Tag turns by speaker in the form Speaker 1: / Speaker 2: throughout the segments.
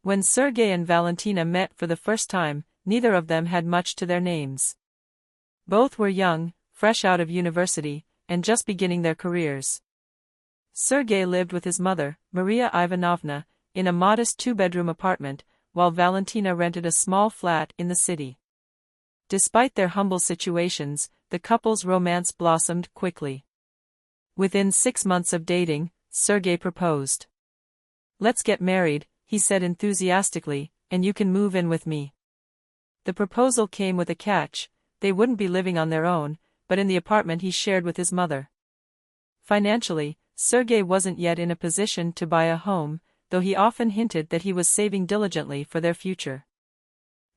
Speaker 1: When Sergey and Valentina met for the first time, neither of them had much to their names. Both were young, fresh out of university, and just beginning their careers. Sergey lived with his mother, Maria Ivanovna, in a modest two-bedroom apartment, while Valentina rented a small flat in the city. Despite their humble situations, the couple's romance blossomed quickly. Within 6 months of dating, Sergey proposed. "Let's get married," he said enthusiastically, "and you can move in with me." The proposal came with a catch: they wouldn't be living on their own, but in the apartment he shared with his mother. Financially, Sergey wasn't yet in a position to buy a home, though he often hinted that he was saving diligently for their future.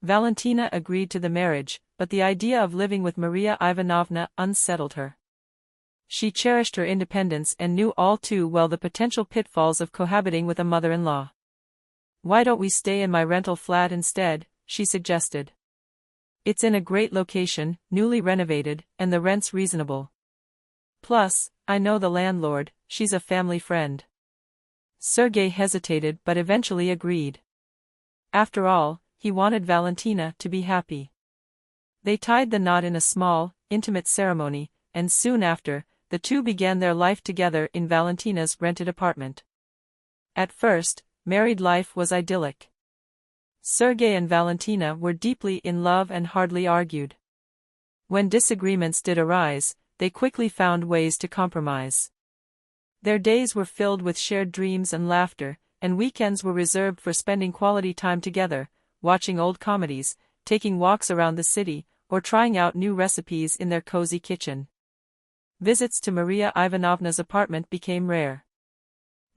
Speaker 1: Valentina agreed to the marriage, but the idea of living with Maria Ivanovna unsettled her. She cherished her independence and knew all too well the potential pitfalls of cohabiting with a mother-in-law. "Why don't we stay in my rental flat instead?" she suggested. "It's in a great location, newly renovated, and the rent's reasonable. Plus, I know the landlord, she's a family friend." Sergey hesitated but eventually agreed. After all, he wanted Valentina to be happy. They tied the knot in a small, intimate ceremony, and soon after, the two began their life together in Valentina's rented apartment. At first, married life was idyllic. Sergey and Valentina were deeply in love and hardly argued. When disagreements did arise, they quickly found ways to compromise. Their days were filled with shared dreams and laughter, and weekends were reserved for spending quality time together, watching old comedies, taking walks around the city, or trying out new recipes in their cozy kitchen. Visits to Maria Ivanovna's apartment became rare.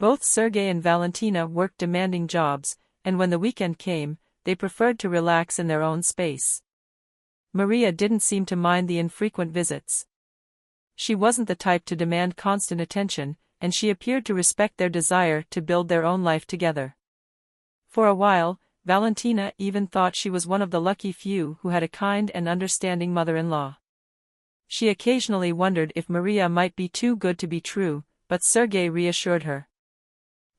Speaker 1: Both Sergey and Valentina worked demanding jobs, and when the weekend came, they preferred to relax in their own space. Maria didn't seem to mind the infrequent visits. She wasn't the type to demand constant attention, and she appeared to respect their desire to build their own life together. For a while, Valentina even thought she was one of the lucky few who had a kind and understanding mother-in-law. She occasionally wondered if Maria might be too good to be true, but Sergey reassured her.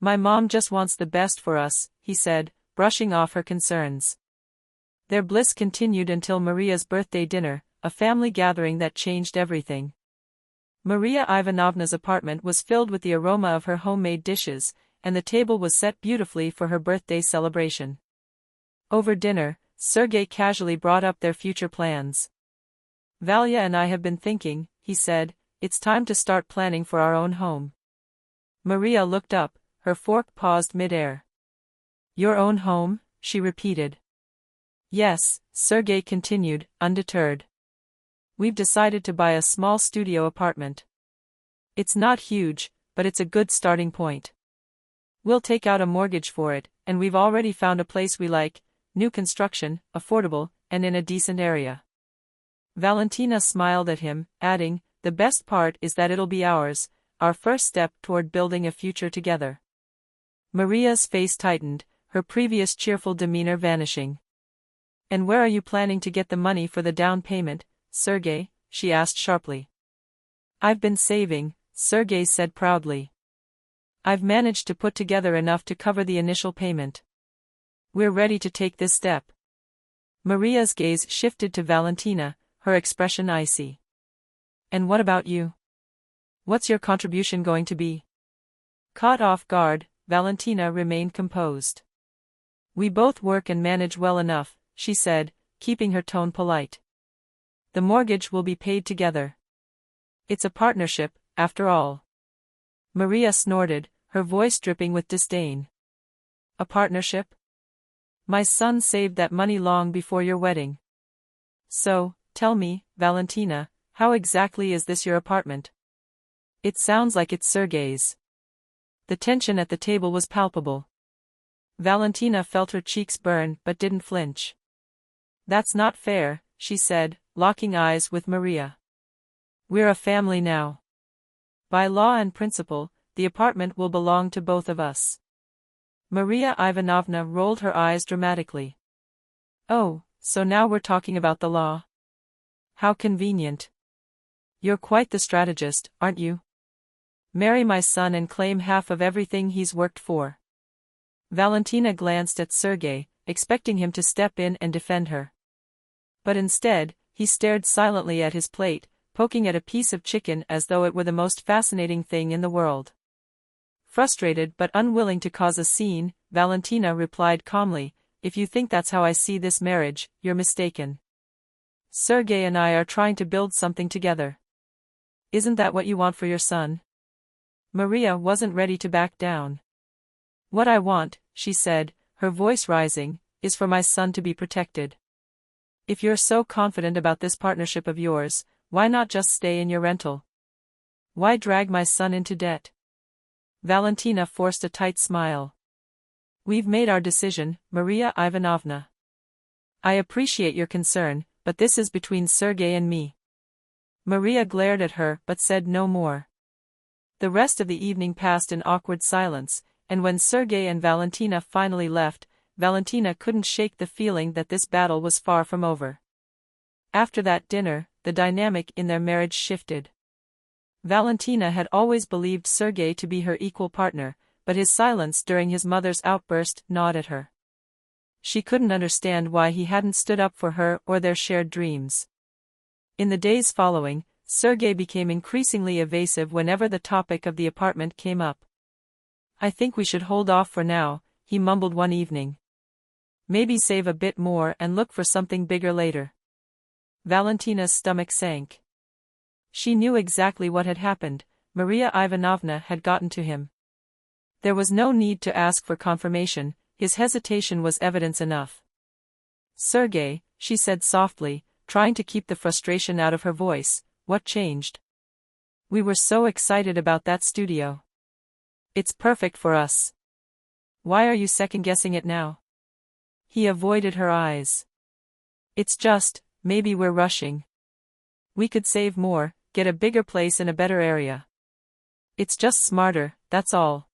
Speaker 1: "My mom just wants the best for us," he said, brushing off her concerns. Their bliss continued until Maria's birthday dinner, a family gathering that changed everything. Maria Ivanovna's apartment was filled with the aroma of her homemade dishes, and the table was set beautifully for her birthday celebration. Over dinner, Sergey casually brought up their future plans. "Valya and I have been thinking," he said, "it's time to start planning for our own home." Maria looked up, her fork paused mid-air. "Your own home?" she repeated. "Yes," Sergey continued, undeterred. "We've decided to buy a small studio apartment. It's not huge, but it's a good starting point. We'll take out a mortgage for it, and we've already found a place we like, new construction, affordable, and in a decent area." Valentina smiled at him, adding, "The best part is that it'll be ours, our first step toward building a future together." Maria's face tightened, her previous cheerful demeanor vanishing. "And where are you planning to get the money for the down payment, Sergey?" she asked sharply. "I've been saving," Sergey said proudly. "I've managed to put together enough to cover the initial payment. We're ready to take this step." Maria's gaze shifted to Valentina, her expression icy. "And what about you? What's your contribution going to be?" Caught off guard, Valentina remained composed. "We both work and manage well enough," she said, keeping her tone polite. "The mortgage will be paid together. It's a partnership, after all." Maria snorted, her voice dripping with disdain. "A partnership? My son saved that money long before your wedding. So, tell me, Valentina, how exactly is this your apartment? It sounds like it's Sergey's." The tension at the table was palpable. Valentina felt her cheeks burn but didn't flinch. "That's not fair," she said, locking eyes with Maria. "We're a family now. By law and principle, the apartment will belong to both of us." Maria Ivanovna rolled her eyes dramatically. "Oh, so now we're talking about the law. How convenient. You're quite the strategist, aren't you? Marry my son and claim half of everything he's worked for." Valentina glanced at Sergei, expecting him to step in and defend her. But instead, he stared silently at his plate, poking at a piece of chicken as though it were the most fascinating thing in the world. Frustrated but unwilling to cause a scene, Valentina replied calmly, "If you think that's how I see this marriage, you're mistaken. Sergei and I are trying to build something together. Isn't that what you want for your son?" Maria wasn't ready to back down. "What I want," she said, her voice rising, "is for my son to be protected. If you're so confident about this partnership of yours, why not just stay in your rental? Why drag my son into debt?" Valentina forced a tight smile. "We've made our decision, Maria Ivanovna. I appreciate your concern, but this is between Sergei and me." Maria glared at her but said no more. The rest of the evening passed in awkward silence, and when Sergei and Valentina finally left, Valentina couldn't shake the feeling that this battle was far from over. After that dinner, the dynamic in their marriage shifted. Valentina had always believed Sergei to be her equal partner, but his silence during his mother's outburst gnawed at her. She couldn't understand why he hadn't stood up for her or their shared dreams. In the days following, Sergei became increasingly evasive whenever the topic of the apartment came up. "I think we should hold off for now," he mumbled one evening. "Maybe save a bit more and look for something bigger later." Valentina's stomach sank. She knew exactly what had happened. Maria Ivanovna had gotten to him. There was no need to ask for confirmation, his hesitation was evidence enough. "Sergei," she said softly, trying to keep the frustration out of her voice, "what changed? We were so excited about that studio. It's perfect for us. Why are you second-guessing it now?" He avoided her eyes. "It's just, maybe we're rushing. We could save more, get a bigger place in a better area. It's just smarter, that's all."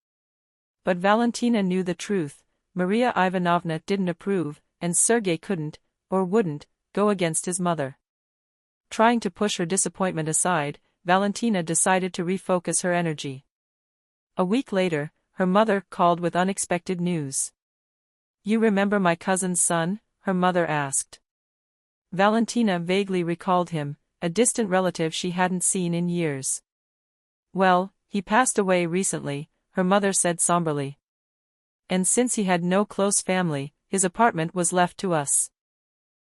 Speaker 1: But Valentina knew the truth. Maria Ivanovna didn't approve, and Sergei couldn't, or wouldn't, go against his mother. Trying to push her disappointment aside, Valentina decided to refocus her energy. A week later, her mother called with unexpected news. "You remember my cousin's son?" her mother asked. Valentina vaguely recalled him, a distant relative she hadn't seen in years. "Well, he passed away recently," her mother said somberly. "And since he had no close family, his apartment was left to us.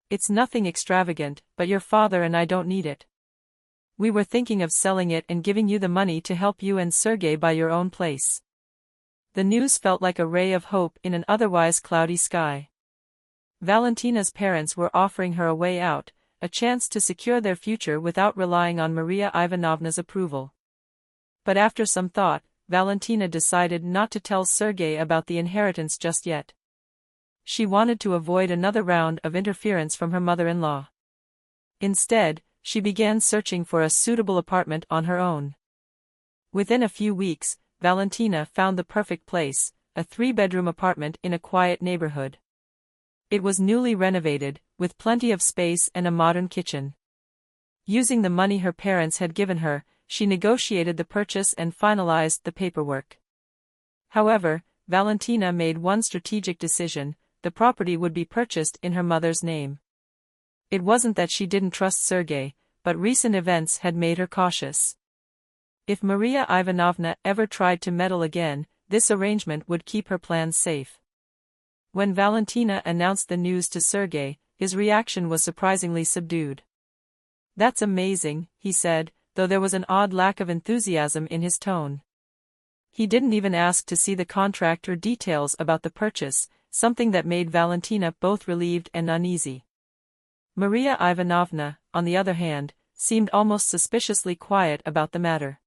Speaker 1: It's nothing extravagant, but your father and I don't need it. We were thinking of selling it and giving you the money to help you and Sergei buy your own place." The news felt like a ray of hope in an otherwise cloudy sky. Valentina's parents were offering her a way out, a chance to secure their future without relying on Maria Ivanovna's approval. But after some thought, Valentina decided not to tell Sergei about the inheritance just yet. She wanted to avoid another round of interference from her mother-in-law. Instead, she began searching for a suitable apartment on her own. Within a few weeks, Valentina found the perfect place, a 3-bedroom apartment in a quiet neighborhood. It was newly renovated, with plenty of space and a modern kitchen. Using the money her parents had given her, she negotiated the purchase and finalized the paperwork. However, Valentina made one strategic decision: the property would be purchased in her mother's name. It wasn't that she didn't trust Sergei, but recent events had made her cautious. If Maria Ivanovna ever tried to meddle again, this arrangement would keep her plans safe. When Valentina announced the news to Sergei, his reaction was surprisingly subdued. "That's amazing," he said, though there was an odd lack of enthusiasm in his tone. He didn't even ask to see the contract or details about the purchase, something that made Valentina both relieved and uneasy. Maria Ivanovna, on the other hand, seemed almost suspiciously quiet about the matter.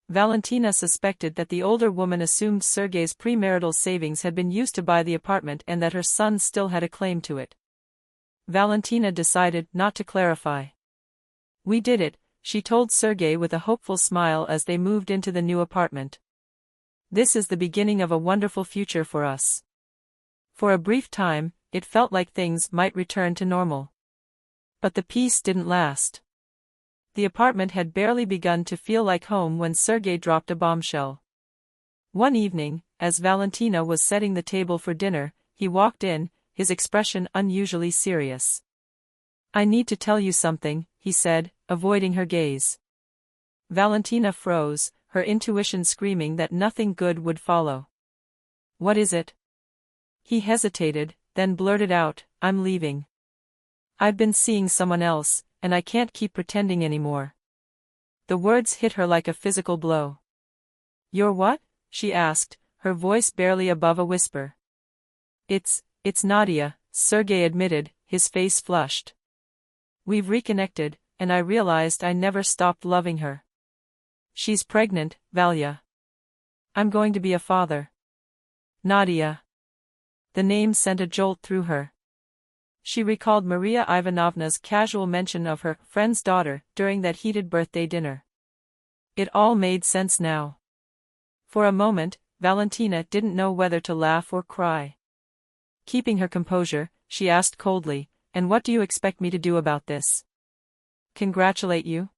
Speaker 1: Valentina suspected that the older woman assumed Sergei's premarital savings had been used to buy the apartment and that her son still had a claim to it. Valentina decided not to clarify. "We did it," she told Sergei with a hopeful smile as they moved into the new apartment. "This is the beginning of a wonderful future for us." For a brief time, it felt like things might return to normal. But the peace didn't last. The apartment had barely begun to feel like home when Sergei dropped a bombshell. One evening, as Valentina was setting the table for dinner, he walked in, his expression unusually serious. "I need to tell you something," he said, avoiding her gaze. Valentina froze, her intuition screaming that nothing good would follow. "What is it?" He hesitated, then blurted out, "I'm leaving. I've been seeing someone else, and I can't keep pretending anymore." The words hit her like a physical blow. "You're what?" she asked, her voice barely above a whisper. It's Nadia," Sergei admitted, his face flushed. "We've reconnected, and I realized I never stopped loving her. She's pregnant, Valya. I'm going to be a father." Nadia. The name sent a jolt through her. She recalled Maria Ivanovna's casual mention of her friend's daughter during that heated birthday dinner. It all made sense now. For a moment, Valentina didn't know whether to laugh or cry. Keeping her composure, she asked coldly, "And what do you expect me to do about this? Congratulate you?"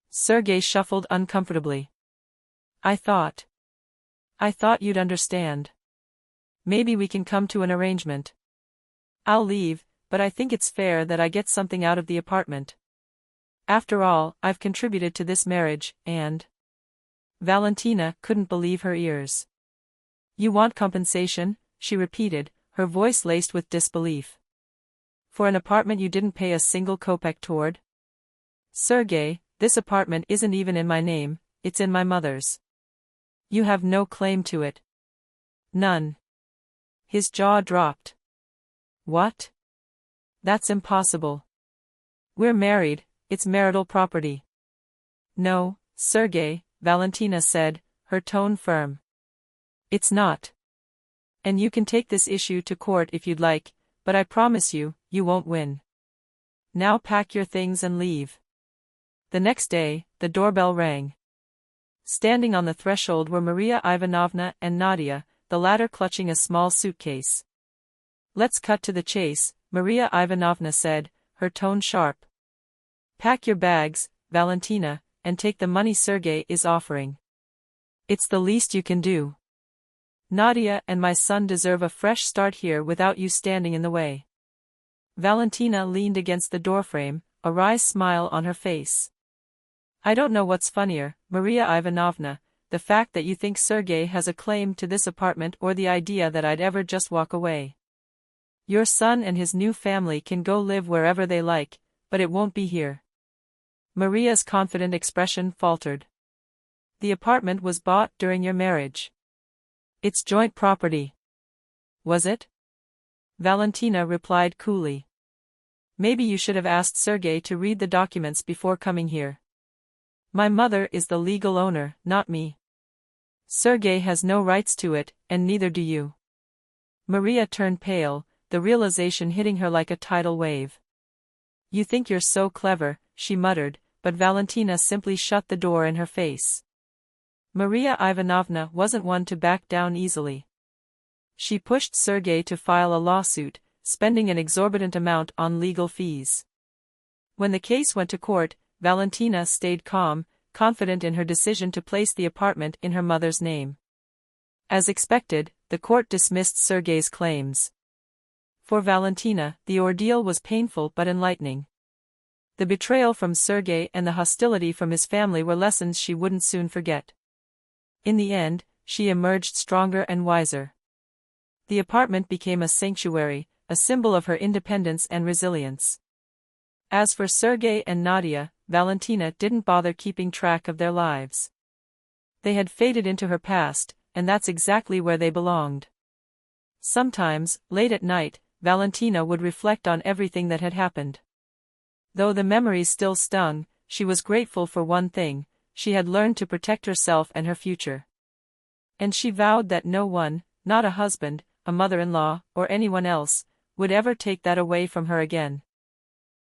Speaker 1: Sergei shuffled uncomfortably. I thought you'd understand. Maybe we can come to an arrangement. I'll leave, but I think it's fair that I get something out of the apartment. After all, I've contributed to this marriage, and..." Valentina couldn't believe her ears. "You want compensation?" she repeated, her voice laced with disbelief. "For an apartment you didn't pay a single kopeck toward?" "Sergei, this apartment isn't even in my name, it's in my mother's. You have no claim to it." "None." His jaw dropped. "What? That's impossible. We're married, it's marital property." "No, Sergei," Valentina said, her tone firm. "It's not. And you can take this issue to court if you'd like, but I promise you, you won't win. Now pack your things and leave." The next day, the doorbell rang. Standing on the threshold were Maria Ivanovna and Nadia, the latter clutching a small suitcase. "Let's cut to the chase," Maria Ivanovna said, her tone sharp. "Pack your bags, Valentina, and take the money Sergei is offering. It's the least you can do. Nadia and my son deserve a fresh start here without you standing in the way." Valentina leaned against the doorframe, a wry smile on her face. "I don't know what's funnier, Maria Ivanovna, the fact that you think Sergei has a claim to this apartment or the idea that I'd ever just walk away. Your son and his new family can go live wherever they like, but it won't be here." Maria's confident expression faltered. "The apartment was bought during your marriage. It's joint property." "Was it?" Valentina replied coolly. "Maybe you should have asked Sergei to read the documents before coming here. My mother is the legal owner, not me. Sergei has no rights to it, and neither do you." Maria turned pale, the realization hitting her like a tidal wave. "You think you're so clever," she muttered, but Valentina simply shut the door in her face. Maria Ivanovna wasn't one to back down easily. She pushed Sergei to file a lawsuit, spending an exorbitant amount on legal fees. When the case went to court, Valentina stayed calm, confident in her decision to place the apartment in her mother's name. As expected, the court dismissed Sergei's claims. For Valentina, the ordeal was painful but enlightening. The betrayal from Sergei and the hostility from his family were lessons she wouldn't soon forget. In the end, she emerged stronger and wiser. The apartment became a sanctuary, a symbol of her independence and resilience. As for Sergei and Nadia, Valentina didn't bother keeping track of their lives. They had faded into her past, and that's exactly where they belonged. Sometimes, late at night, Valentina would reflect on everything that had happened. Though the memories still stung, she was grateful for one thing: she had learned to protect herself and her future. And she vowed that no one, not a husband, a mother-in-law, or anyone else, would ever take that away from her again.